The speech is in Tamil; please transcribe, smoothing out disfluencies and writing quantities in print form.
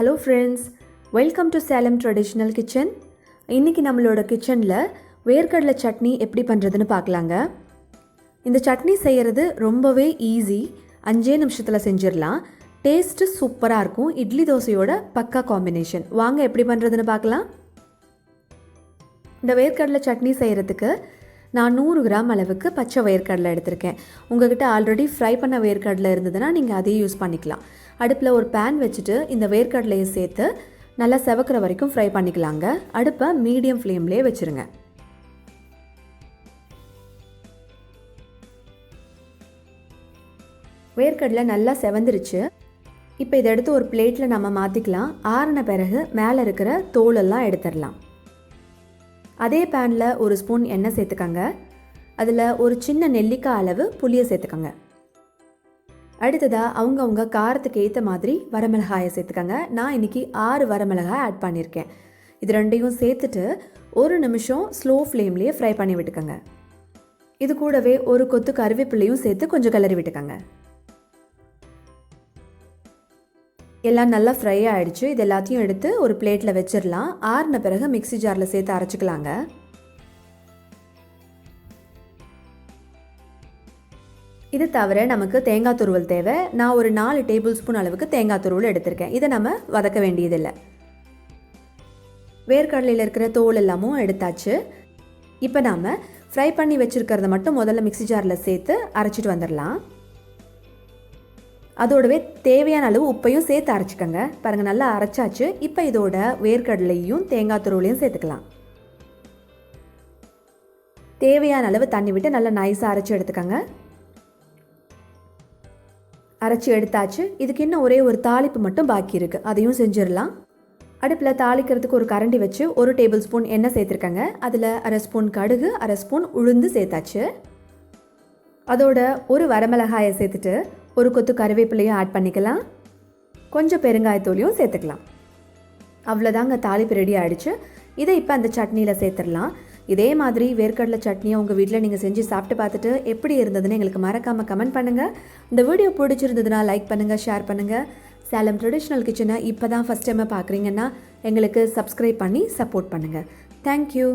Hello friends, welcome to Salem traditional kitchen. இன்றைக்கி நம்மளோட கிச்சனில் வேர்க்கடலை சட்னி எப்படி பண்ணுறதுன்னு பார்க்கலாங்க. இந்த சட்னி செய்கிறது ரொம்பவே ஈஸி, 5 நிமிஷத்தில் செஞ்சிடலாம். டேஸ்ட்டு சூப்பராக இருக்கும். இட்லி தோசையோட பக்கா காம்பினேஷன். வாங்க எப்படி பண்ணுறதுன்னு பார்க்கலாம். இந்த வேர்க்கடலை சட்னி செய்கிறதுக்கு நான் 100 கிராம் அளவுக்கு பச்சை வேர்க்கடலை எடுத்திருக்கேன். உங்கள்கிட்ட ஆல்ரெடி ஃப்ரை பண்ண வேர்க்கடலை இருந்ததுன்னா நீங்கள் அதையும் யூஸ் பண்ணிக்கலாம். அடுப்பில் ஒரு பேன் வச்சுட்டு இந்த வேர்க்கடலையை சேர்த்து நல்லா செவக்கிற வரைக்கும் ஃப்ரை பண்ணிக்கலாங்க. அடுப்பை மீடியம் ஃப்ளேம்லேயே வச்சுருங்க. வேர்க்கடலை நல்லா செவந்துருச்சு. இப்போ இதை எடுத்து ஒரு பிளேட்டில் நம்ம மாற்றிக்கலாம். ஆறின பிறகு மேலே இருக்கிற தோலெல்லாம் எடுத்துடலாம். அதே பேனில் ஒரு ஸ்பூன் எண்ணெய் சேர்த்துக்கங்க. அதில் ஒரு சின்ன நெல்லிக்காய் அளவு புளியை சேர்த்துக்கங்க. அடுத்ததாக அவங்கவுங்க காரத்துக்கு ஏற்ற மாதிரி வரமிளகாயை சேர்த்துக்கங்க. நான் இன்றைக்கி 6 வரமிளகாய் ஆட் பண்ணியிருக்கேன். இது ரெண்டையும் சேர்த்துட்டு 1 நிமிஷம் ஸ்லோ ஃப்ளேம்லேயே ஃப்ரை பண்ணி விட்டுக்கங்க. இது கூடவே ஒரு கொத்து கருவேப்பிலையும் சேர்த்து கொஞ்சம் கிளறி விட்டுக்கங்க. எல்லாம் நல்லா ஃப்ரை ஆகிடுச்சு. இது எல்லாத்தையும் எடுத்து ஒரு பிளேட்டில் வச்சிடலாம். ஆறின பிறகு மிக்ஸி ஜாரில் சேர்த்து அரைச்சிக்கலாங்க. இது தவிர நமக்கு தேங்காய் துருவல் தேவை. நான் ஒரு 4 டேபிள் ஸ்பூன் அளவுக்கு தேங்காய் துருவல் எடுத்திருக்கேன். இதை நம்ம வதக்க வேண்டியதில்லை. வேர்க்கடலையில் இருக்கிற தோல் எல்லாமும் எடுத்தாச்சு. இப்போ நாம் ஃப்ரை பண்ணி வச்சுருக்கிறத மட்டும் முதல்ல மிக்ஸி ஜாரில் சேர்த்து அரைச்சிட்டு வந்துடலாம். அதோடவே தேவையான அளவு உப்பையும் சேர்த்து அரைச்சிக்கங்க. பாருங்கள், நல்லா அரைச்சாச்சு. இப்போ இதோட வேர்க்கடலையும் தேங்காய் துருவலையும் சேர்த்துக்கலாம். தேவையான அளவு தண்ணி விட்டு நல்லா நைஸாக அரைச்சி எடுத்துக்கங்க. அரைச்சி எடுத்தாச்சு. இதுக்கு இன்னும் ஒரே ஒரு தாளிப்பு மட்டும் பாக்கி இருக்குது. அதையும் செஞ்சிடலாம். அடுப்பில் தாளிக்கிறதுக்கு ஒரு கரண்டி வச்சு 1 டேபிள் ஸ்பூன் எண்ணெய் சேர்த்துருக்கங்க. அதில் 1/2 ஸ்பூன் கடுகு, 1/2 ஸ்பூன் உளுந்து சேர்த்தாச்சு. அதோட ஒரு வரமிளகாயை சேர்த்துட்டு ஒரு கொத்து கருவேப்பிலையும் ஆட் பண்ணிக்கலாம். கொஞ்சம் பெருங்காயத்தூளையும் சேர்த்துக்கலாம். அவ்வளோதாங்க, தாளிப்பு ரெடி ஆகிடுச்சு. இதை இப்போ அந்த சட்னியில் சேர்த்துடலாம். இதே மாதிரி வேர்க்கடலை சட்னியை உங்கள் வீட்டில் நீங்கள் செஞ்சு சாப்பிட்டு பார்த்துட்டு எப்படி இருந்ததுன்னு எங்களுக்கு மறக்காமல் கமெண்ட் பண்ணுங்கள். இந்த வீடியோ பிடிச்சிருந்ததுன்னா லைக் பண்ணுங்கள், ஷேர் பண்ணுங்கள். சேலம் ட்ரெடிஷ்னல் கிச்சனை இப்போ தான் ஃபஸ்ட் டைமாக பார்க்குறீங்கன்னா எங்களுக்கு சப்ஸ்கிரைப் பண்ணி சப்போர்ட் பண்ணுங்கள். தேங்க்யூ.